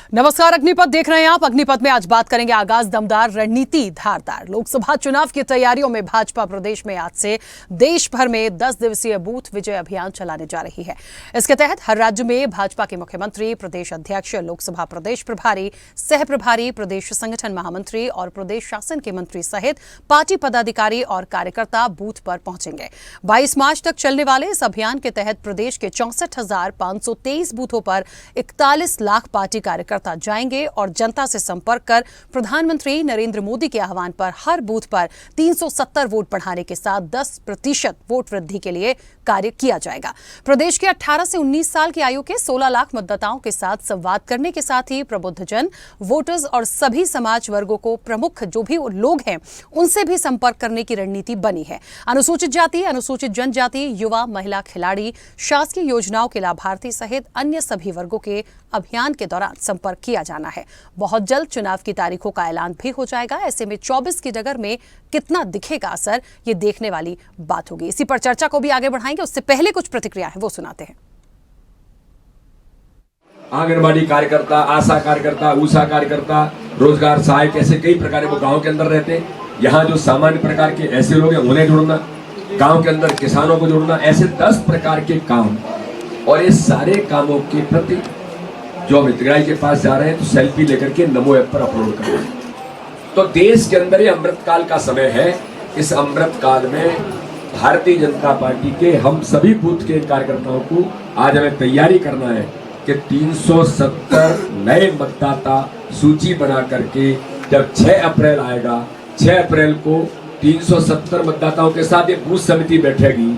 नमस्कार, अग्निपथ देख रहे हैं आप। अग्निपथ में आज बात करेंगे आगाज दमदार, रणनीति धारदार। लोकसभा चुनाव की तैयारियों में भाजपा प्रदेश में आज से देश भर में 10 दिवसीय बूथ विजय अभियान चलाने जा रही है। इसके तहत हर राज्य में भाजपा के मुख्यमंत्री, प्रदेश अध्यक्ष, लोकसभा प्रदेश प्रभारी, सह प्रभारी, प्रदेश संगठन महामंत्री और प्रदेश शासन के मंत्री सहित पार्टी पदाधिकारी और कार्यकर्ता बूथ पर पहुंचेंगे। 22 मार्च तक चलने वाले इस अभियान के तहत प्रदेश के 64,523 बूथों पर 41 लाख पार्टी कार्यकर्ता जाएंगे और जनता से संपर्क कर प्रधानमंत्री नरेंद्र मोदी के आह्वान पर हर बूथ पर 370 वोट बढ़ाने के साथ 10% वोट वृद्धि के लिए कार्य किया जाएगा। प्रदेश के 18 से 19 साल की आयु के 16 लाख मतदाताओं के साथ संवाद करने के साथ ही प्रबुद्धजन, वोटर्स और सभी समाज वर्गों को प्रमुख जो भी लोग हैं उनसे भी संपर्क करने की रणनीति बनी है। अनुसूचित जाति, अनुसूचित जनजाति, युवा, महिला खिलाड़ी, शासकीय योजनाओं के लाभार्थी सहित अन्य सभी वर्गों के अभियान के दौरान संपर्क किया जाना है। बहुत जल्द चुनाव की तारीखों का ऐलान भी हो जाएगा। ऐसे में 24 की डगर में कितना दिखेगा असर, ये देखने वाली बात होगी। इसी पर चर्चा को भी आगे बढ़ाएंगे। उससे पहले कुछ प्रतिक्रिया है वो सुनाते हैं। आंगनबाड़ी कार्यकर्ता, आशा कार्यकर्ता, ऊषा कार्यकर्ता, रोजगार सहायक, ऐसे कई प्रकार वो गांव के अंदर रहते हैं। यहाँ जो सामान्य प्रकार के ऐसे लोग हैं उन्हें जोड़ना, गांव के अंदर किसानों को जोड़ना, ऐसे 10 प्रकार के काम। और ये सारे कामों के प्रति जो हम हितग्राही के पास जा रहे हैं तो सेल्फी लेकर के नमो ऐप पर अपलोड कर रहे हैं। तो देश के अंदर ये अमृत काल का समय है। इस अमृत काल में भारतीय जनता पार्टी के हम सभी बूथ के कार्यकर्ताओं को आज हमें तैयारी करना है कि 370 नए मतदाता सूची बना करके जब 6 अप्रैल आएगा, 6 अप्रैल को 370 मतदाताओं के साथ एक बूथ समिति बैठेगी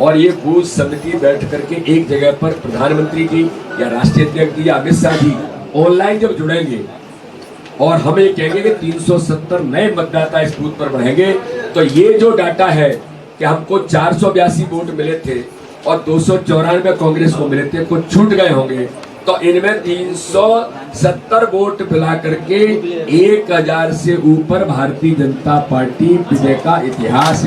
और ये बूथ समिति बैठ करके एक जगह पर प्रधानमंत्री जी या राष्ट्रीय अध्यक्ष जी या अमित शाह जी ऑनलाइन जब जुड़ेंगे और हमें कहेंगे कि 370 नए मतदाता इस बूथ पर बढ़ेंगे, तो ये जो डाटा है कि हमको 482 वोट मिले थे और 294 कांग्रेस को मिले थे, कुछ छूट गए होंगे, तो इनमें 370 वोट मिला करके 1000 से ऊपर भारतीय जनता पार्टी विजय का इतिहास।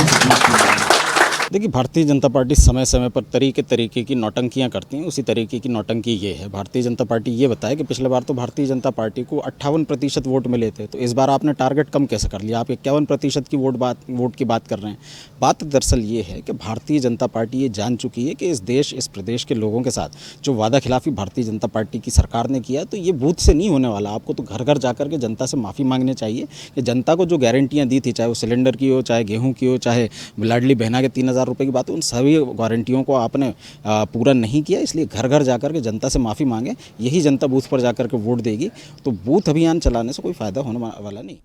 देखिए, भारतीय जनता पार्टी समय समय पर तरीके की नौटंकियां करती हैं। उसी तरीके की नौटंकी ये है। भारतीय जनता पार्टी ये बताए कि पिछले बार तो भारतीय जनता पार्टी को 58% वोट मिले थे, तो इस बार आपने टारगेट कम कैसे कर लिया? आप 51% की वोट की बात कर रहे हैं। बात दरअसल ये है कि भारतीय जनता पार्टी ये जान चुकी है कि इस प्रदेश के लोगों के साथ जो वादा खिलाफी भारतीय जनता पार्टी की सरकार ने किया, तो ये बूथ से नहीं होने वाला। आपको तो घर घर जाकर के जनता से माफ़ी मांगनी चाहिए कि जनता को जो गारंटियाँ दी थी, चाहे वो सिलेंडर की हो, चाहे गेहूँ की हो, चाहे लाडली बहना के 3000 रुपये की बात, उन सभी गारंटियों को आपने पूरा नहीं किया। इसलिए घर घर जाकर के जनता से माफ़ी मांगे। यही जनता बूथ पर जाकर के वोट देगी। तो बूथ अभियान चलाने से कोई फायदा होने वाला नहीं।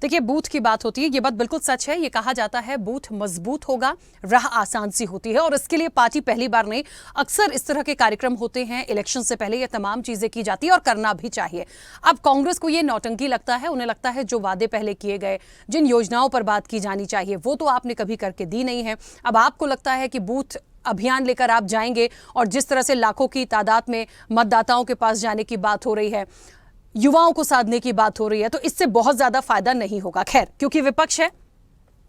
देखिए, बूथ की बात होती है, ये बात बिल्कुल सच है। ये कहा जाता है बूथ मजबूत होगा, राह आसान सी होती है और इसके लिए पार्टी पहली बार नहीं, अक्सर इस तरह के कार्यक्रम होते हैं। इलेक्शन से पहले ये तमाम चीजें की जाती है और करना भी चाहिए। अब कांग्रेस को ये नौटंकी लगता है। उन्हें लगता है जो वादे पहले किए गए, जिन योजनाओं पर बात की जानी चाहिए, वो तो आपने कभी करके दी नहीं है। अब आपको लगता है कि बूथ अभियान लेकर आप जाएंगे और जिस तरह से लाखों की तादाद में मतदाताओं के पास जाने की बात हो रही है, युवाओं को साधने की बात हो रही है, तो इससे बहुत ज्यादा फायदा नहीं होगा। खैर, क्योंकि विपक्ष है,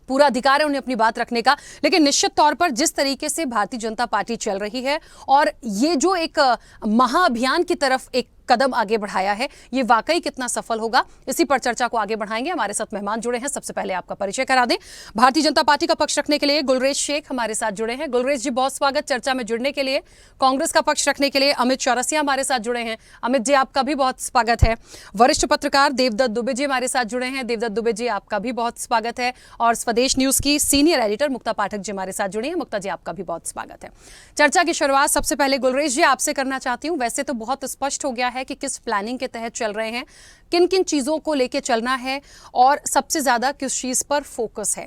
पूरा अधिकार है उन्हें अपनी बात रखने का, लेकिन निश्चित तौर पर जिस तरीके से भारतीय जनता पार्टी चल रही है और ये जो एक महाअभियान की तरफ एक कदम आगे बढ़ाया है, ये वाकई कितना सफल होगा, इसी पर चर्चा को आगे बढ़ाएंगे। हमारे साथ मेहमान जुड़े हैं। सबसे पहले आपका परिचय करा दें। भारतीय जनता पार्टी का पक्ष रखने के लिए गुलरेज शेख हमारे साथ जुड़े हैं। गुलरेज जी, बहुत स्वागत चर्चा में जुड़ने के लिए। कांग्रेस का पक्ष रखने के लिए अमित चौरसिया हमारे साथ जुड़े हैं। अमित जी, आपका भी बहुत स्वागत है। वरिष्ठ पत्रकार देवदत्त दुबे जी हमारे साथ जुड़े हैं। देवदत्त दुबे जी, आपका भी बहुत स्वागत है। और स्वदेश न्यूज की सीनियर एडिटर मुक्ता पाठक जी हमारे साथ जुड़े हैं। मुक्ता जी, आपका भी बहुत स्वागत है। चर्चा की शुरुआत सबसे पहले गुलरेज जी आपसे करना चाहती हूँ। वैसे तो बहुत स्पष्ट हो गया है कि किस प्लानिंग के तहत चल रहे हैं, किन किन चीजों को लेके चलना है और सबसे ज्यादा किस चीज पर फोकस है।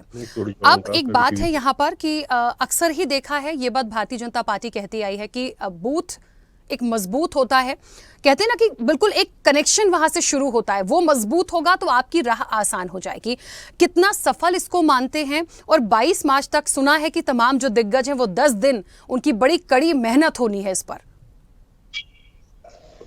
अब एक बात है यहाँ पर कि अक्सर ही देखा है, ये बात भारतीय जनता पार्टी कहती आई है कि बूथ एक मजबूत होता है। कहते हैं ना कि बिल्कुल एक कनेक्शन वहां से शुरू होता है, वो मजबूत होगा तो आपकी राह आसान हो जाएगी। कितना सफल इसको मानते हैं? और 22 मार्च तक सुना है कि तमाम जो दिग्गज हैं वो 10 दिन उनकी बड़ी कड़ी मेहनत होनी है इस पर।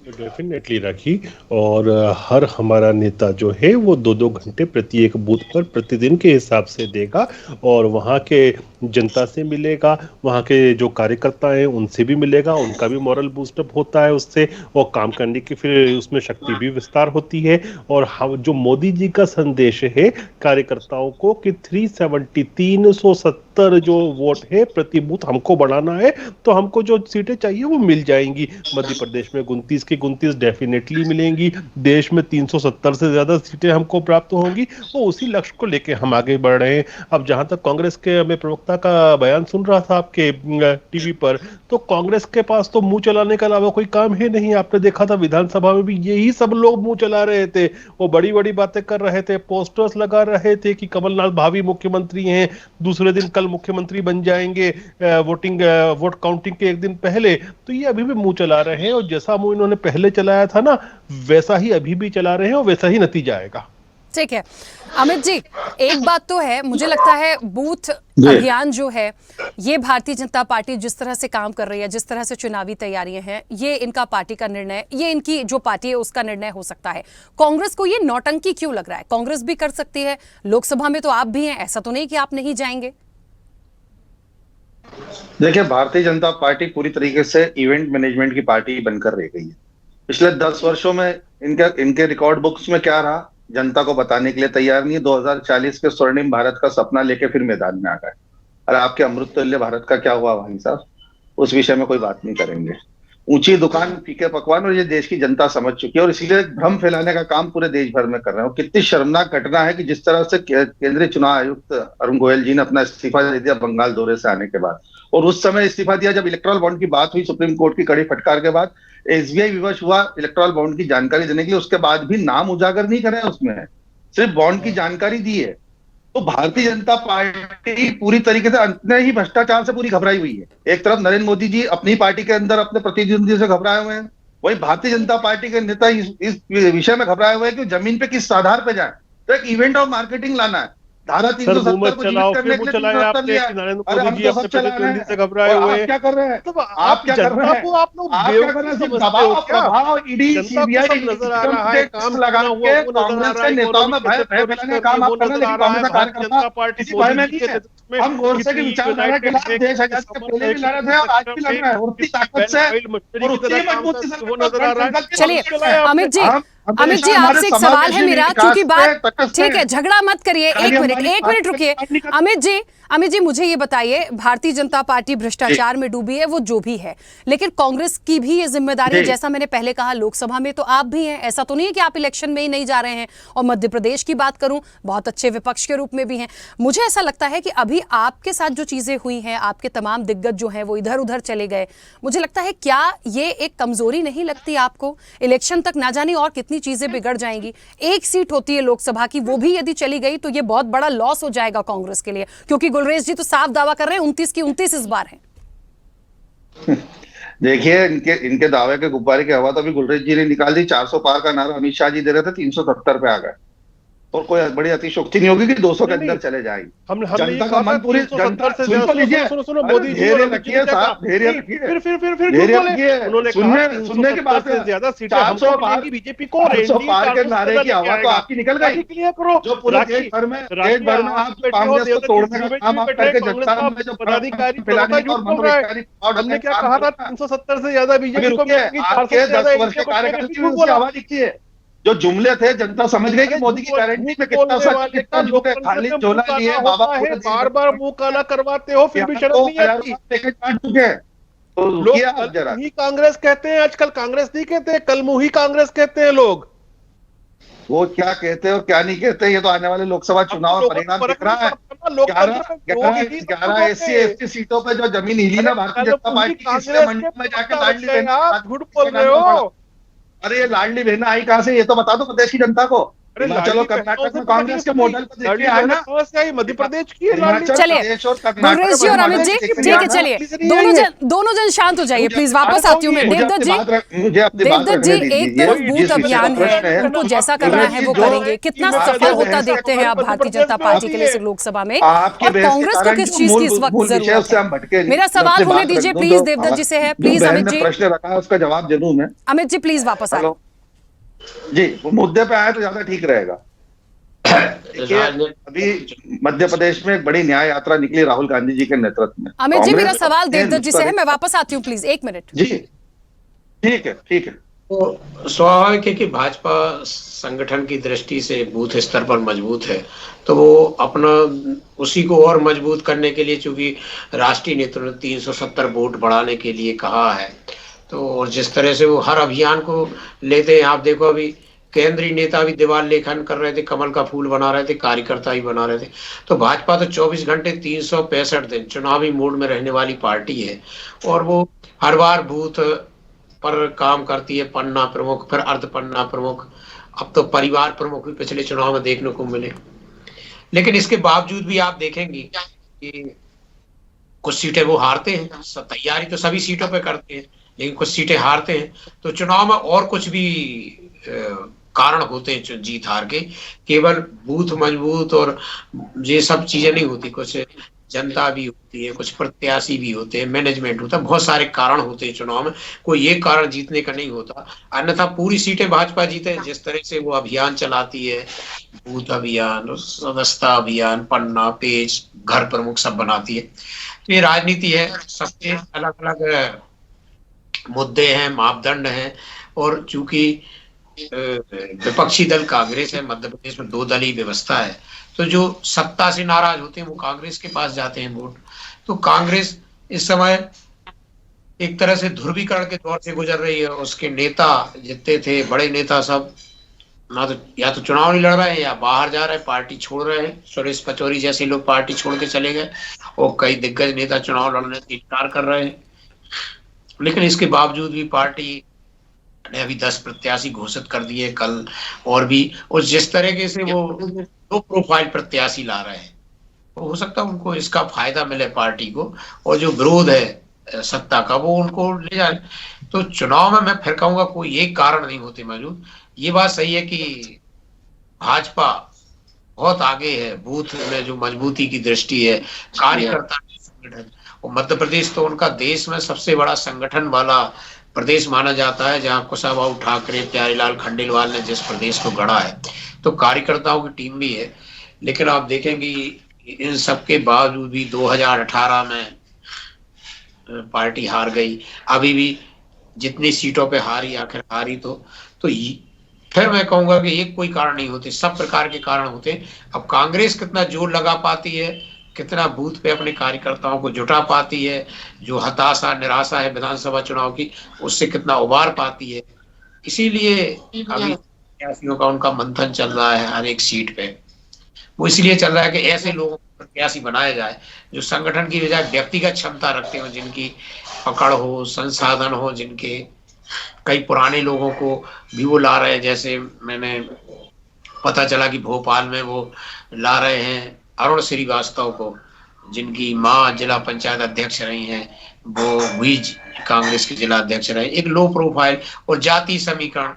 डेफिनेटली रखी। और हर हमारा नेता जो है वो 2-2 घंटे प्रति एक बूथ पर प्रतिदिन के हिसाब से देगा और वहाँ के जनता से मिलेगा, वहाँ के जो कार्यकर्ता हैं उनसे भी मिलेगा, उनका भी मॉरल बूस्टअप होता है उससे, और काम करने की फिर उसमें शक्ति भी विस्तार होती है। और हम जो मोदी जी का संदेश है कार्यकर्ताओं को कि 370 जो वोट है प्रति बूथ हमको बढ़ाना है, तो हमको जो सीटें चाहिए वो मिल जाएंगी। मध्य प्रदेश में 29 की 29 डेफिनेटली मिलेंगी, देश में 370 से ज्यादा सीटें हमको प्राप्त होंगी। तो उसी लक्ष्य को लेके हम आगे बढ़ रहे हैं। अब जहां तक कांग्रेस के मैं प्रवक्ता का बयान सुन रहा था आपके टीवी पर, तो कांग्रेस के पास तो मुंह चलाने के अलावा कोई काम है नहीं। आपने देखा था विधानसभा में भी यही सब लोग मुंह चला रहे थे, वो बड़ी बड़ी बातें कर रहे थे, पोस्टर्स लगा रहे थे कि कमलनाथ भावी मुख्यमंत्री हैं, दूसरे दिन कल मुख्यमंत्री बन जाएंगे वोट काउंटिंग के एक दिन पहले। तो ये अभी भी मुंह चला रहे हैं, और जैसा मुंह इन्होंने पहले चलाया था ना वैसा ही अभी भी चला रहे हैं और वैसा ही नतीजा आएगा। ठीक है अमित जी, एक बात तो है, मुझे लगता है बूथ अभियान जो है ये भारतीय जनता पार्टी जिस तरह से काम कर रही है, जिस तरह से चुनावी तैयारियां हैं, ये इनका पार्टी का निर्णय, ये इनकी जो पार्टी है उसका निर्णय हो सकता है। कांग्रेस को ये नौटंकी क्यों लग रहा है? कांग्रेस भी कर सकती है, लोकसभा में तो आप भी हैं, ऐसा तो नहीं कि आप नहीं जाएंगे। देखिए, भारतीय जनता पार्टी पूरी तरीके से इवेंट मैनेजमेंट की पार्टी बनकर रह गई है। पिछले 10 वर्षों में इनके रिकॉर्ड बुक्स में क्या रहा, जनता को बताने के लिए तैयार नहीं है। 2040 के स्वर्णिम भारत का सपना लेके फिर मैदान में आ गए। और आपके अमृततुल्य भारत का क्या हुआ भाई साहब, उस विषय में कोई बात नहीं करेंगे। ऊंची दुकान फीके पकवान, और ये देश की जनता समझ चुकी है, और इसीलिए भ्रम फैलाने का काम पूरे देश भर में कर रहे हैं। कितनी शर्मनाक घटना है कि जिस तरह से केंद्रीय चुनाव आयुक्त अरुण गोयल जी ने अपना इस्तीफा दे दिया बंगाल दौरे से आने के बाद, और उस समय इस्तीफा दिया जब इलेक्ट्रल बॉन्ड की बात हुई सुप्रीम कोर्ट की कड़ी फटकार के बाद। एसबीआई विवश हुआ इलेक्ट्रल बॉन्ड की जानकारी देने के लिए, उसके बाद भी नाम उजागर नहीं करे, उसमें सिर्फ बॉन्ड की जानकारी दी है। तो भारतीय जनता पार्टी पूरी तरीके से अंत ही भ्रष्टाचार से पूरी घबराई हुई है। एक तरफ नरेंद्र मोदी जी अपनी पार्टी के अंदर अपने प्रतिद्वंदी से घबराए हुए हैं, वही भारतीय जनता पार्टी के नेता इस विषय में घबराए हुए हैं कि जमीन पे किस आधार पे जाए। तो एक इवेंट और मार्केटिंग लाना है। धारा 370 को जीवित करने के लिए 370 लिया। अरे हम तो सब चला रहे हैं, आप क्या कर रहे हैं? आप क्या कर रहे हैं? आप क्या कर रहे हैं? दबाव प्रभाव ईडी सीबीआई नजर आ रहा है, काम लगा के कांग्रेस के नेताओं में भय फैलाने का काम आप कर रहे हैं। लेकिन कांग्रेस का कार्यकर्ता किसी भय में नहीं है। हम गोडसे की विचारधारा के खिलाफ देश आजादी से पहले भी लड़े थे और आज भी लड़ रहे हैं, उतनी ताकत से और उतनी मजबूती से वो नजर आ रहा है। चलिए अमित जी आपसे एक सवाल है मेरा, क्योंकि बात ठीक है, झगड़ा मत करिए, एक मिनट रुकिए। अमित जी मुझे ये बताइए, भारतीय जनता पार्टी भ्रष्टाचार में डूबी है, वो जो भी है, लेकिन कांग्रेस की भी ये जिम्मेदारी है। जैसा मैंने पहले कहा, लोकसभा में तो आप भी हैं, ऐसा तो नहीं है कि आप इलेक्शन में ही नहीं जा रहे हैं। और मध्य प्रदेश की बात करूं, बहुत अच्छे विपक्ष के रूप में भी हैं। मुझे ऐसा लगता है कि अभी आपके साथ जो चीजें हुई हैं, आपके तमाम दिग्गज जो हैं वो इधर उधर चले गए, मुझे लगता है क्या ये एक कमजोरी नहीं लगती आपको? इलेक्शन तक ना जाने और कितनी चीजें बिगड़ जाएंगी। एक सीट होती है लोकसभा की, वो भी यदि चली गई तो ये बहुत बड़ा लॉस हो जाएगा कांग्रेस के लिए, क्योंकि गुलरेज जी तो साफ दावा कर रहे हैं 29 की 29 इस बार है। देखिए, इनके दावे के गुब्बारे की हवा तो अभी गुलरेज जी ने निकाल दी। 400 पार का नारा अमित शाह जी दे रहे थे, 370 पे आ गए। और कोई बड़ी अतिशोक्ति नहीं होगी कि 200 के अंदर चले जाएंगे। जनता का मन पूरी जनता से सुनो मोदी जी रखिए साहब, धैर्य रखिए, धैर्य रखिए। सुनने की बात है, 400 पार बीजेपी को 400 पार के नारे की हवा तो आपकी निकल गई। जो पूरे देश भर में आप कांग्रेस को तोड़ने का काम आप करके जनता में जो पदाधिकारी फैलाने और मनोविकारी, हमने क्या कहा था 370 से ज्यादा बीजेपी को, आपके 10 वर्ष के कार्यकाल की हवा दिखती है। जो जुमले थे जनता समझ गई कि मोदी की गारंटी में कितना सच, कितना झूठ है। खाली झोला लिए बाबा बार बार मुंह काला करवाते हो, फिर भी शर्म नहीं आती। लोग ही कांग्रेस कहते हैं आजकल, कांग्रेस नहीं कहते, कल मुही कांग्रेस कहते हैं लोग। वो क्या कहते हैं और क्या नहीं कहते, ये तो आने वाले लोकसभा चुनाव में परिणाम दिख रहा है। 11 SC/ST सीटों पे जो जमीन हिली ना भारतीय जनता पार्टी की, मंडी में जाके लाडली बहन झूठ बोल रहे हो। अरे ये लाडली बहना आई कहां से, ये तो बता दो प्रदेश की जनता को। हिमाचल और कर्नाटक में कांग्रेस के मॉडल को देखिए है ना, मध्य प्रदेश की है लाडली। हिमाचल चलिए, प्रदेश और गुरुवेश जी और अमित जी, ठीक है, चलिए दोनों जन शांत हो जाइए प्लीज। वापस आती हूँ मैं। देवदत्त जी, एक तरफ बूथ अभियान है, उनको जैसा करना है वो करेंगे। कितना सफल होता देखते हैं आप भारतीय जनता पार्टी के लिए लोकसभा में, और कांग्रेस को किस चीज की इस वक्त जरूरत है? मेरा सवाल होने दीजिए प्लीज, देवदत्त जी से है प्लीज। अमित जी, प्रश्न रखा है उसका जवाब जरूर मैं। अमित जी प्लीज वापस आए जी, वो मुद्दे पे आए तो ज्यादा ठीक रहेगा। अभी मध्य प्रदेश में एक बड़ी न्याय यात्रा निकली राहुल गांधी जी के नेतृत्व में। अमित जी, मेरा सवाल देवदत्त जी से है, मैं वापस आती हूँ प्लीज, 1 मिनट। जी ठीक है, ठीक है। तो स्वाभाविक है कि भाजपा संगठन की दृष्टि से बूथ स्तर पर मजबूत है, तो वो अपना उसी को और मजबूत करने के लिए, चूंकि राष्ट्रीय नेतृत्व ने 370 वोट बढ़ाने के लिए कहा है, तो और जिस तरह से वो हर अभियान को लेते हैं, आप देखो अभी केंद्रीय नेता भी दीवार लेखन कर रहे थे, कमल का फूल बना रहे थे, कार्यकर्ता ही बना रहे थे। तो भाजपा तो 24 घंटे 365 दिन चुनावी मोड में रहने वाली पार्टी है, और वो हर बार बूथ पर काम करती है। पन्ना प्रमुख, फिर अर्ध पन्ना प्रमुख, अब तो परिवार प्रमुख भी पिछले चुनाव में देखने को मिले। लेकिन इसके बावजूद भी आप देखेंगे कि कुछ सीटें वो हारते हैं। तैयारी तो सभी सीटों पे करते हैं, लेकिन कुछ सीटें हारते हैं। तो चुनाव में और कुछ भी कारण होते हैं जीत हार के, केवल बूथ मजबूत और ये सब चीजें नहीं होती। कुछ जनता भी होती है, कुछ प्रत्याशी भी होते हैं, मैनेजमेंट होता है, बहुत सारे कारण होते हैं चुनाव में। कोई एक कारण जीतने का नहीं होता, अन्यथा पूरी सीटें भाजपा जीते। जिस तरह से वो अभियान चलाती है, बूथ अभियान, सदस्यता अभियान, पन्ना, पेज, घर प्रमुख सब बनाती है। तो ये राजनीति है, सबके अलग अलग मुद्दे हैं, मापदंड हैं। और चूंकि विपक्षी दल कांग्रेस है, मध्य प्रदेश में 2 दलीय व्यवस्था है, तो जो सत्ता से नाराज होते हैं वो कांग्रेस के पास जाते हैं वोट। तो कांग्रेस इस समय एक तरह से ध्रुवीकरण के दौर से गुजर रही है। उसके नेता जितने थे, बड़े नेता सब ना तो या तो चुनाव नहीं लड़ रहे हैं या बाहर जा रहे हैं, पार्टी छोड़ रहे हैं। सुरेश पचौरी जैसे लोग पार्टी छोड़ के चले गए, और कई दिग्गज नेता चुनाव लड़ने से इनकार कर रहे हैं। लेकिन इसके बावजूद भी पार्टी ने अभी 10 प्रत्याशी घोषित कर दिए कल, और भी। और जिस तरीके से वो 2 प्रोफाइल प्रत्याशी ला रहे हैं, तो हो सकता है उनको इसका फायदा मिले पार्टी को, और जो विरोध है सत्ता का वो उनको ले जाए। तो चुनाव में मैं फिर कहूंगा कोई एक कारण नहीं होते मौजूद। ये बात सही है कि भाजपा बहुत आगे है बूथ में, जो मजबूती की दृष्टि है, कार्यकर्ता संगठन। और मध्य प्रदेश तो उनका देश में सबसे बड़ा संगठन वाला प्रदेश माना जाता है, जहां कुशाभाऊ ठाकरे, प्यारेलाल खंडेलवाल ने जिस प्रदेश को गढ़ा है, तो कार्यकर्ताओं की टीम भी है। लेकिन आप देखेंगे इन सबके बावजूद भी 2018 में पार्टी हार गई। अभी भी जितनी सीटों पे हारी, आखिर हारी तो फिर मैं कहूंगा कि एक कोई कारण नहीं होते, सब प्रकार के कारण होते हैं। अब कांग्रेस कितना जोर लगा पाती है, कितना बूथ पे अपने कार्यकर्ताओं को जुटा पाती है, जो हताशा निराशा है विधानसभा चुनाव की, उससे कितना उबार पाती है। इसीलिए अभी प्रत्याशियों का उनका मंथन चल रहा है हर एक सीट पे। वो इसलिए चल रहा है कि ऐसे लोगों को प्रत्याशी बनाया जाए जो संगठन की बजाय व्यक्तिगत क्षमता रखते हो, जिनकी पकड़ हो, संसाधन हो, जिनके कई पुराने लोगों को भी वो ला रहे हैं। जैसे मैंने पता चला कि भोपाल में वो ला रहे हैं अरुण श्रीवास्तव को, जिनकी माँ जिला पंचायत अध्यक्ष रही हैं, वो हुई कांग्रेस के जिला अध्यक्ष रहे। एक लो प्रोफाइल और जाति समीकरण,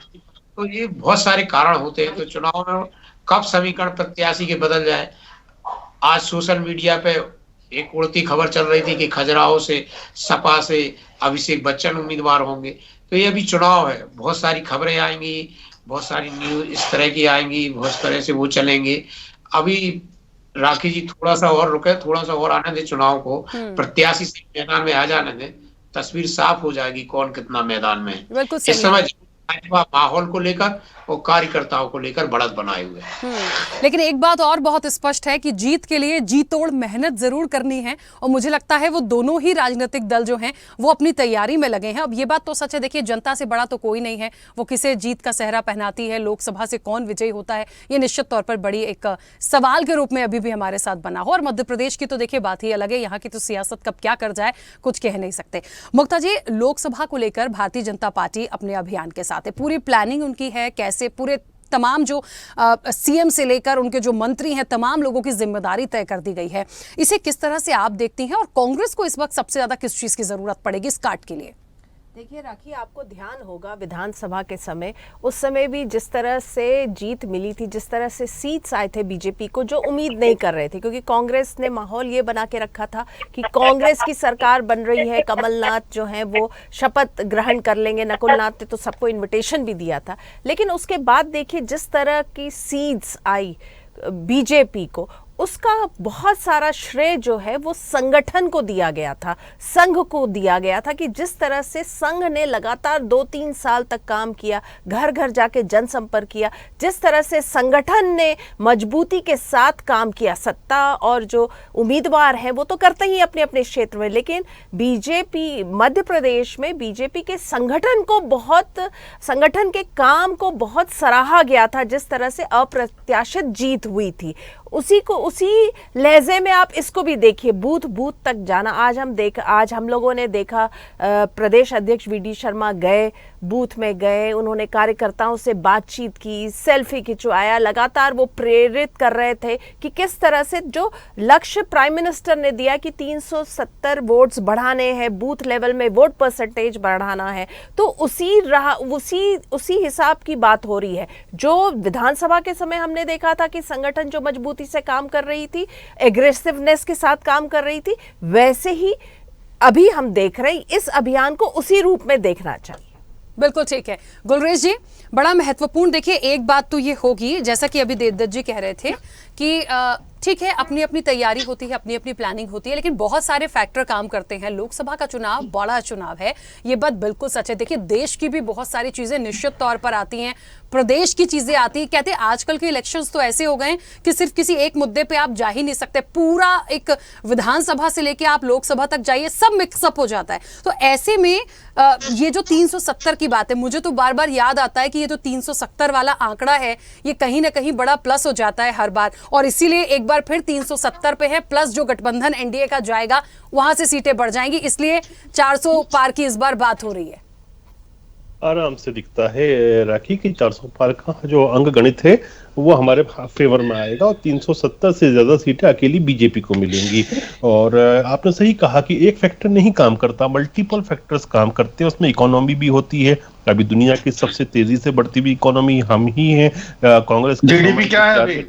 तो ये बहुत सारे कारण होते हैं। तो चुनाव में कब समीकरण प्रत्याशी के बदल जाए। आज सोशल मीडिया पे एक उड़ती खबर चल रही थी कि खजुराहो से सपा से अभिषेक बच्चन उम्मीदवार होंगे। तो ये अभी चुनाव है, बहुत सारी खबरें आएंगी, बहुत सारी न्यूज इस तरह की आएंगी, बहुत तरह से वो चलेंगे। अभी राखी जी थोड़ा सा और रुके, थोड़ा सा और आने दे चुनाव को, प्रत्याशी मैदान में आ जाने दे, तस्वीर साफ हो जाएगी कौन कितना मैदान में है। बिल्कुल इस समय माहौल को लेकर और कार्यकर्ताओं को लेकर बढ़त बनाए हुए हैं। लेकिन एक बात और बहुत स्पष्ट है कि जीत के लिए जी तोड़ मेहनत जरूर करनी है, और मुझे लगता है वो दोनों ही राजनीतिक दल जो हैं वो अपनी तैयारी में लगे हैं। अब ये बात तो सच है, देखिए जनता से बड़ा तो कोई नहीं है, वो किसे जीत का सेहरा पहनाती है, लोकसभा से कौन विजयी होता है, ये निश्चित तौर पर बड़ी एक सवाल के रूप में अभी भी हमारे साथ बना हो। और मध्य प्रदेश की तो देखिए बात ही अलग है, यहाँ की तो सियासत कब क्या कर जाए कुछ कह नहीं सकते। मुक्ता जी, लोकसभा को लेकर भारतीय जनता पार्टी अपने अभियान के साथ है, पूरी प्लानिंग उनकी है, कैसे पूरे तमाम जो सीएम से लेकर उनके जो मंत्री हैं, तमाम लोगों की जिम्मेदारी तय कर दी गई है। इसे किस तरह से आप देखती हैं और कांग्रेस को इस वक्त सबसे ज्यादा किस चीज की जरूरत पड़ेगी इस काट के लिए? देखिए राखी, आपको ध्यान होगा विधानसभा के समय, उस समय भी जिस तरह से जीत मिली थी, जिस तरह से सीट्स आए थे बीजेपी को, जो उम्मीद नहीं कर रहे थे, क्योंकि कांग्रेस ने माहौल ये बना के रखा था कि कांग्रेस की सरकार बन रही है, कमलनाथ जो हैं वो शपथ ग्रहण कर लेंगे। नकुलनाथ ने तो सबको इन्विटेशन भी दिया था। लेकिन उसके बाद देखिए जिस तरह की सीट्स आई बीजेपी को, उसका बहुत सारा श्रेय जो है वो संगठन को दिया गया था, संघ को दिया गया था कि जिस तरह से संघ ने लगातार 2-3 साल तक काम किया, घर घर जाके जनसंपर्क किया, जिस तरह से संगठन ने मजबूती के साथ काम किया। सत्ता और जो उम्मीदवार हैं वो तो करते ही अपने अपने क्षेत्र में, लेकिन बीजेपी मध्य प्रदेश में बीजेपी के संगठन के काम को बहुत सराहा गया था। जिस तरह से अप्रत्याशित जीत हुई थी, उसी लहजे में आप इसको भी देखिए, बूथ बूथ तक जाना। आज हम लोगों ने देखा प्रदेश अध्यक्ष वीडी शर्मा गए, बूथ में गए, उन्होंने कार्यकर्ताओं से बातचीत की, सेल्फी खिंचवाया, लगातार वो प्रेरित कर रहे थे कि किस तरह से जो लक्ष्य प्राइम मिनिस्टर ने दिया कि 370 वोट्स बढ़ाने हैं, बूथ लेवल में वोट परसेंटेज बढ़ाना है, तो उसी हिसाब की बात हो रही है। जो विधानसभा के समय हमने देखा था कि संगठन जो मजबूती से काम कर रही थी, एग्रेसिवनेस के साथ काम कर रही थी, वैसे ही अभी हम देख रहे हैं। इस अभियान को उसी रूप में देखना चाहिए। बिल्कुल ठीक है गुलरेज जी, बड़ा महत्वपूर्ण देखिए एक बात तो ये होगी, जैसा कि अभी देवदत्त जी कह रहे थे कि ठीक है अपनी अपनी तैयारी होती है, अपनी अपनी प्लानिंग होती है, लेकिन बहुत सारे फैक्टर काम करते हैं। लोकसभा का चुनाव बड़ा चुनाव है, ये बात बिल्कुल सच है। देखिए देश की भी बहुत सारी चीजें निश्चित तौर पर आती हैं, प्रदेश की चीजें आती हैं। कहते हैं आजकल के इलेक्शंस तो ऐसे हो गए कि सिर्फ किसी एक मुद्दे पे आप जा ही नहीं सकते, पूरा एक विधानसभा से लेके आप लोकसभा तक जाइए, सब मिक्सअप हो जाता है। तो ऐसे में ये जो 370 की बात है, मुझे तो बार बार याद आता है कि ये जो 370 वाला आंकड़ा है, ये कहीं ना कहीं बड़ा प्लस हो जाता है हर बार, और इसीलिए एक बार फिर 370 पे है, प्लस जो गठबंधन एनडीए का जाएगा वहां से सीटें बढ़ जाएंगी, इसलिए 400 पार की इस बार बात हो रही है। आराम से दिखता है राखी कि 400 पार का जो अंक गणित है वो हमारे फेवर में आएगा और 370 से ज्यादा सीटें अकेली बीजेपी को मिलेंगी। और आपने सही कहा कि एक फैक्टर नहीं काम करता, मल्टीपल फैक्टर्स काम करते हैं, उसमें इकोनॉमी भी होती है। अभी दुनिया की सबसे तेजी से बढ़ती हुई इकोनॉमी हम ही हैं। कांग्रेस जीडीपी क्या है अभी?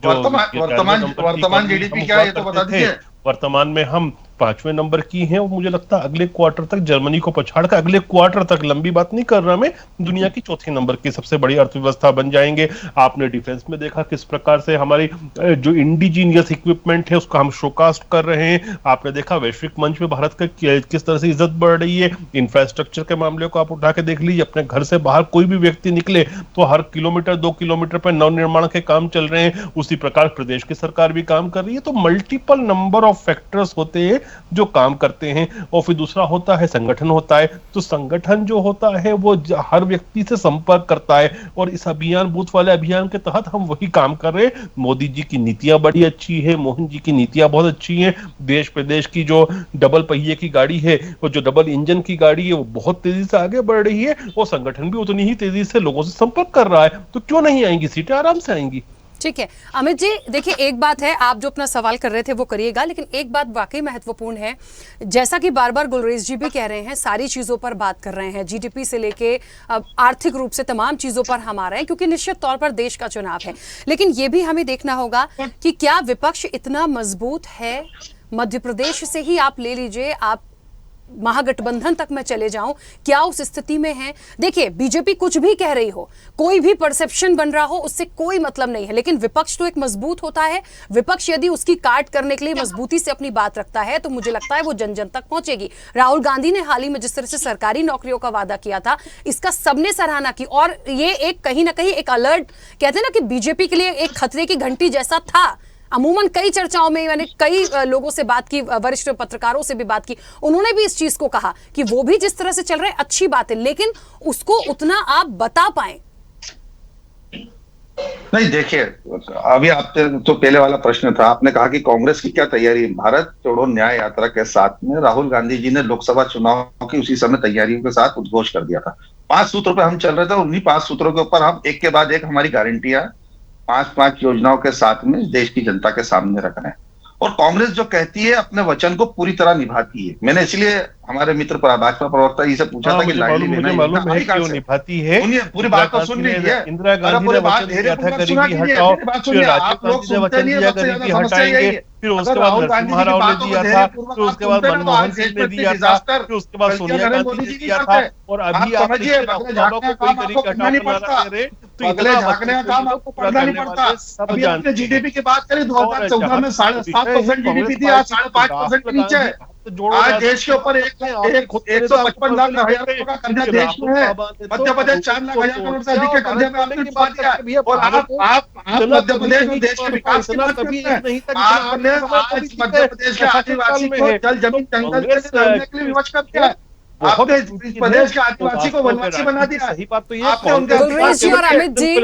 वर्तमान जीडीपी क्या है ये तो बता दीजिए। वर्तमान में हम 5वें नंबर की हैं और मुझे लगता है अगले क्वार्टर तक जर्मनी को पछाड़कर, अगले क्वार्टर तक, लंबी बात नहीं कर रहा मैं, दुनिया की 4थे नंबर की सबसे बड़ी अर्थव्यवस्था बन जाएंगे। आपने डिफेंस में देखा किस प्रकार से हमारी जो इंडिजीनियस इक्विपमेंट है उसका हम शोकास्ट कर रहे हैं। आपने देखा वैश्विक मंच में भारत का किस तरह से इज्जत बढ़ रही है। इंफ्रास्ट्रक्चर के मामले को आप उठा के देख लीजिए, अपने घर से बाहर कोई भी व्यक्ति निकले तो हर किलोमीटर 2 किलोमीटर पर नवनिर्माण के काम चल रहे हैं। उसी प्रकार प्रदेश की सरकार भी काम कर रही है। तो मल्टीपल नंबर ऑफ फैक्टर्स होते हैं जो काम करते हैं। और फिर दूसरा होता है संगठन होता है। तो संगठन जो होता है वो हर व्यक्ति से संपर्क करता है और इस अभियान, बूथ वाले अभियान के तहत हम वही काम कर रहे हैं। मोदी जी की नीतियां बड़ी अच्छी है, मोहन जी की नीतियां बहुत अच्छी हैं। देश प्रदेश की जो डबल पहिए की गाड़ी है, वो जो डबल इंजन की गाड़ी है, वो बहुत तेजी से आगे बढ़ रही है और संगठन भी उतनी ही तेजी से लोगों से संपर्क कर रहा है। तो क्यों नहीं आएंगी सीटें, आराम से आएंगी। ठीक है अमित जी, देखिए एक बात है, आप जो अपना सवाल कर रहे थे वो करिएगा, लेकिन एक बात वाकई महत्वपूर्ण है, जैसा कि बार बार गुलरेज जी भी कह रहे हैं, सारी चीजों पर बात कर रहे हैं, जीडीपी से लेके आर्थिक रूप से तमाम चीजों पर हम आ रहे हैं, क्योंकि निश्चित तौर पर देश का चुनाव है। लेकिन ये भी हमें देखना होगा कि क्या विपक्ष इतना मजबूत है। मध्य प्रदेश से ही आप ले लीजिए, आप महागठबंधन तक मैं चले जाऊं, क्या उस स्थिति में है। देखिए बीजेपी कुछ भी कह रही हो, कोई भी परसेप्शन बन रहा हो, उससे कोई मतलब नहीं है, लेकिन विपक्ष तो एक मजबूत होता है। विपक्ष यदि उसकी काट करने के लिए मजबूती से अपनी बात रखता है तो मुझे लगता है वो जन जन तक पहुंचेगी। राहुल गांधी ने हाल ही में जिस तरह से सरकारी नौकरियों का वादा किया था, इसका सबने सराहना की, और ये एक कहीं ना कहीं एक अलर्ट, कहते हैं ना कि बीजेपी के लिए एक खतरे की घंटी जैसा था। अमूमन कई चर्चाओं में मैंने कई लोगों से बात की, वरिष्ठ पत्रकारों से भी बात की, उन्होंने भी इस चीज को कहा कि वो भी जिस तरह से चल रहे हैं अच्छी बात है, लेकिन उसको उतना आप बता पाए। नहीं देखिए, अभी आपने तो पहले वाला प्रश्न था, आपने कहा कि कांग्रेस की क्या तैयारी। भारत जोड़ो न्याय यात्रा के साथ में राहुल गांधी जी ने लोकसभा चुनाव की उसी समय तैयारियों के साथ उद्घोष कर दिया था। 5 सूत्रों पे हम चल रहे थे, उन्हीं 5 सूत्रों के ऊपर हम एक के बाद एक हमारी गारंटियां 5-5 योजनाओं के साथ में देश की जनता के सामने रख रहे हैं। और कांग्रेस जो कहती है अपने वचन को पूरी तरह निभाती है। मैंने इसलिए हमारे मित्र भाजपा प्रवक्ता जी से पूछा था कि लाडली बहना मालूम है क्यों निभाती है। पूरी बात तो सुन लीजिए। इंदिरा गांधी ने वचन दिया था गरीबी हटाओ, फिर राजीव गांधी ने वचन दिया गरीबी हटाएंगे, फिर उसके बाद नरसिम्हा राव ने दिया था, फिर उसके बाद मनमोहन सिंह ने दिया था, फिर उसके बाद सोनिया गांधी ने दिया था, और अभी आप कोई गरीबी हटाओ तो अगले झांकने का काम आपको पढ़ना नहीं पड़ता। अभी आपने जीडीपी की बात करी, 2014 में 7.5% जीडीपी थी, आज 5.5% के नीचे है। आज देश के ऊपर 155 लाख हजार का कर्जा देश में है। मध्य प्रदेश 4 लाख हजार करोड़ से अधिक के कर्जे में आपने डुबा दिया है। और आप मध्य प्रदेश में देश के विकास की बात करते हैं। आपने आज मध्य प्रदेश के आदिवासी को जल जमीन जंगल करने के लिए विवश कर दिया है। आपने इस प्रदेश के आदिवासी को वनवासी बना दिया। सही बात तो ये गुलरेज जी और अमित जी,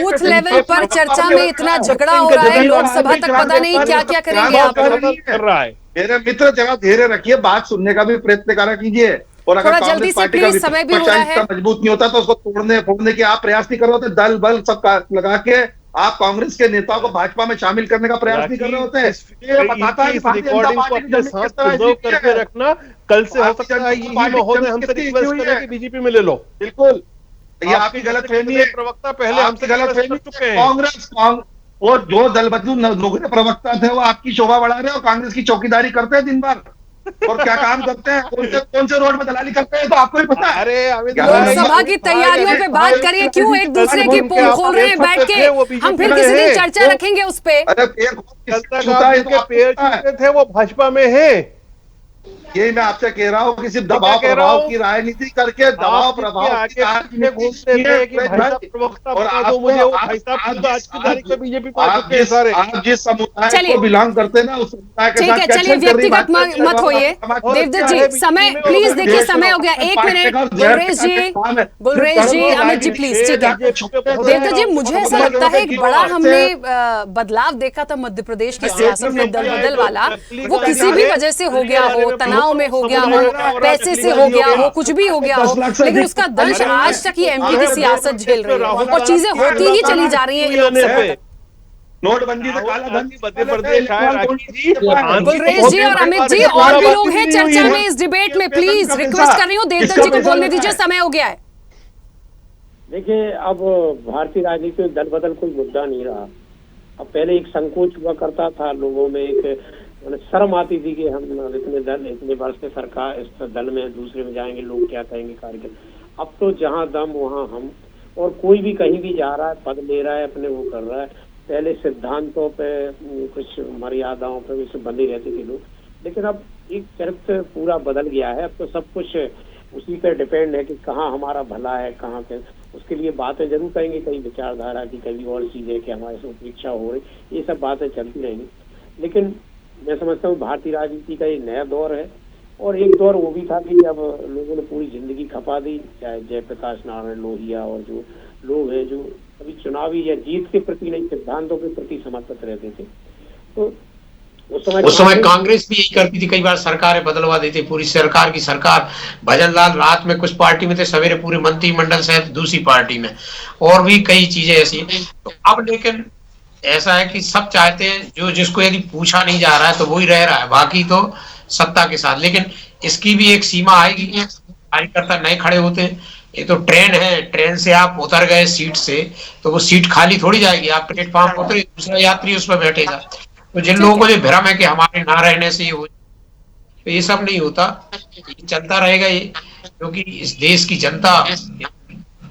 बूथ लेवल पर चर्चा में इतना झगड़ा हो रहा है, लोकसभा तक पता नहीं क्या क्या करेंगे आप। कर रहा है। मेरे मित्र जगह धैर्य रखिए, बात सुनने का भी प्रयत्न करा कीजिए। और अगर थोड़ा जल्दी कांग्रेस से पार्टी का प्लीज, समय भी हो रहा है। मजबूत नहीं होता तो उसको तोड़ने फोड़ने के आप प्रयास नहीं कर रहे होते। दल बल सब लगा के आप कांग्रेस के नेताओं को भाजपा में शामिल करने का प्रयास नहीं कर रहे होते। ये बताता है कि भारतीय जनता पार्टी की जमीन किस तरह रिकॉर्डिंग करके रखना, कल से हो सकता है यही महोदय हमसे रिक्वेस्ट करें कि बीजेपी में ले लो। बिल्कुल, ये आपकी गलत फहमी है। प्रवक्ता पहले हमसे गलत फहमी चुके हैं। कांग्रेस और जो दल बदलू नौकरी प्रवक्ता थे वो आपकी शोभा बढ़ा रहे हैं और कांग्रेस की चौकीदारी करते हैं दिन भर। और क्या काम करते हैं, कौन से रोड में दलाली करते हैं तो आपको ही पता है। अरे लोकसभा की तैयारियों पे बात करिए, क्यों एक दूसरे की पोल खोल रहे हैं बैठ के? हम फिर किसी दिन चर्चा रखेंगे उस पे। अरे पेड़ छूते थे वो भाजपा में है। यही मैं आपसे कह रहा हूँ कि सिर्फ दबाव प्रभाव की राजनीति करके दबाव प्रभाव की घूमते थे कि भाई प्रवक्ता बता दो मुझे, वो भाई साहब आज की तारीख में बीजेपी पार्टी सारे आप जिस समुदाय को बिलोंग करते हैं ना उस समुदाय के ठीक है, चलिए व्यक्तिगत मत होइए। देवदत्त जी, समय प्लीज देखिए, समय हो गया, 1 मिनट। गुलरेज जी, अमित जी प्लीज, ठीक है। देवदत्त जी, मुझे ऐसा लगता है एक बड़ा हमने बदलाव देखा था मध्य प्रदेश की सियासत में, दल बदल वाला। वो किसी भी वजह से हो गया हो, तनाव में हो गया हो, पैसे से हो गया हो, कुछ भी हो गया हो, लेकिन उसका दंश आज तक ये एमपी की सियासत झेल रही है और चीजें होती ही चली जा रही है लोकसभा तक। नोटबंदी से काला धन मध्य प्रदेश गुलरेज जी और अमित जी, और भी लोग हैं चर्चा में इस डिबेट में, प्लीज रिक्वेस्ट कर रही हूँ, देवदत्त जी को बोलने दीजिए, समय हो गया है। देखिए, अब भारतीय राजनीति में दल बदल कोई मुद्दा नहीं रहा। अब पहले एक संकोच हुआ करता था, लोगों में एक शर्म आती थी कि हम इतने वर्ष से सरकार इस दल में दूसरे में जाएंगे, लोग क्या कहेंगे कार्यक्रम। अब तो जहां दम वहां हम, और कोई भी कहीं भी जा रहा है, पद ले रहा है, अपने वो कर रहा है। पहले सिद्धांतों पे, कुछ मर्यादाओं पे भी बंधे रहते थे लोग, लेकिन अब एक चरित्र पूरा बदल गया है। अब तो सब कुछ उसी पे डिपेंड है कि कहाँ हमारा भला है, कहाँ पे। उसके लिए बातें जरूर करेंगे, कई विचारधारा की, कई और चीजें कि हमारे से उपेक्षा हो रही, ये सब बातें चलती रहेंगी। लेकिन मैं समझता हूँ भारतीय राजनीति का ये नया दौर है। और एक दौर वो भी था कि अब लोगों ने पूरी जिंदगी खपा दी, चाहे जयप्रकाश नारायण लोहिया और जो लोग हैं जो अभी चुनावी या जीत के प्रति नहीं, सिद्धांतों के प्रति समर्पित रहते थे। तो उस समय कांग्रेस भी यही करती थी, कई बार सरकारें बदलवा देती, पूरी सरकार की सरकार। भजन लाल रात में कुछ पार्टी में थे, सवेरे पूरे मंत्रिमंडल से दूसरी पार्टी में, और भी कई चीजें ऐसी। तो अब लेकिन ऐसा है कि सब चाहते हैं जो जिसको यदि पूछा नहीं जा रहा है तो वही रह रहा है, बाकी तो सत्ता के साथ। लेकिन इसकी भी एक सीमा आएगी, कार्यकर्ता नए खड़े होते हैं। ये तो ट्रेन है, ट्रेन से आप उतर गए सीट से तो वो सीट खाली थोड़ी जाएगी, आप प्लेटफॉर्म पर उतरे, दूसरा यात्री उस पर बैठेगा। तो जिन लोगों को जो भ्रम है कि हमारे ना रहने से ये हो, तो ये सब नहीं होता, ये चलता रहेगा ये। क्योंकि इस देश की जनता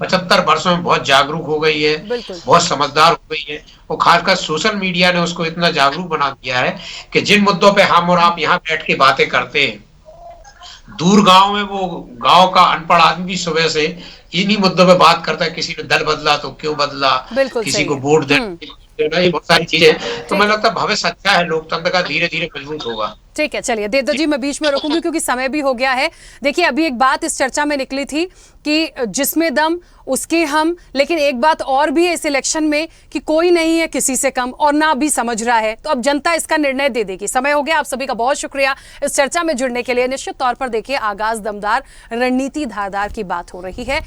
75 वर्षों में बहुत जागरूक हो गई है, बहुत समझदार हो गई है, और खासकर सोशल मीडिया ने उसको इतना जागरूक बना दिया है कि जिन मुद्दों पे हम और आप यहाँ बैठ के बातें करते हैं, दूर गांव में वो गांव का अनपढ़ आदमी भी सुबह से इन्हीं मुद्दों पे बात करता है। किसी ने दल बदला तो क्यों बदला, किसी को वोट देना, ये बहुत सारी चीजें। तो मुझे लगता है भविष्य अच्छा है, लोकतंत्र का धीरे धीरे मजबूत होगा। ठीक है, चलिए देवदत्त जी, मैं बीच में रोकूंगी क्योंकि समय भी हो गया है। देखिए, अभी एक बात इस चर्चा में निकली थी कि जिसमें दम उसके हम, लेकिन एक बात और भी है इस इलेक्शन में कि कोई नहीं है किसी से कम और ना भी समझ रहा है। तो अब जनता इसका निर्णय दे देगी। समय हो गया। आप सभी का बहुत शुक्रिया इस चर्चा में जुड़ने के लिए। निश्चित तौर पर देखिए, आगाज दमदार, रणनीति धारदार की बात हो रही है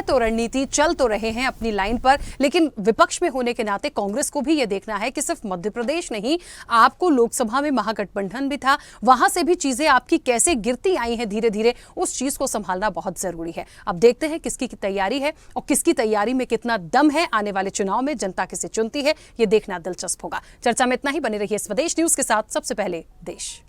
तो रणनीति चल तो रहे हैं अपनी लाइन पर, लेकिन विपक्ष में होने के नाते कांग्रेस को भी यह देखना है कि सिर्फ मध्य प्रदेश नहीं, आपको लोकसभा में महागठबंधन भी था, वहां से भी चीजें आपकी कैसे गिरती आई हैं धीरे धीरे, उस चीज को संभालना बहुत जरूरी है। अब देखते हैं किसकी तैयारी है और किसकी तैयारी में कितना दम है। आने वाले चुनाव में जनता किसे चुनती है, यह देखना दिलचस्प होगा। चर्चा में इतना ही। बने रहिए स्वदेश न्यूज के साथ। सबसे पहले देश।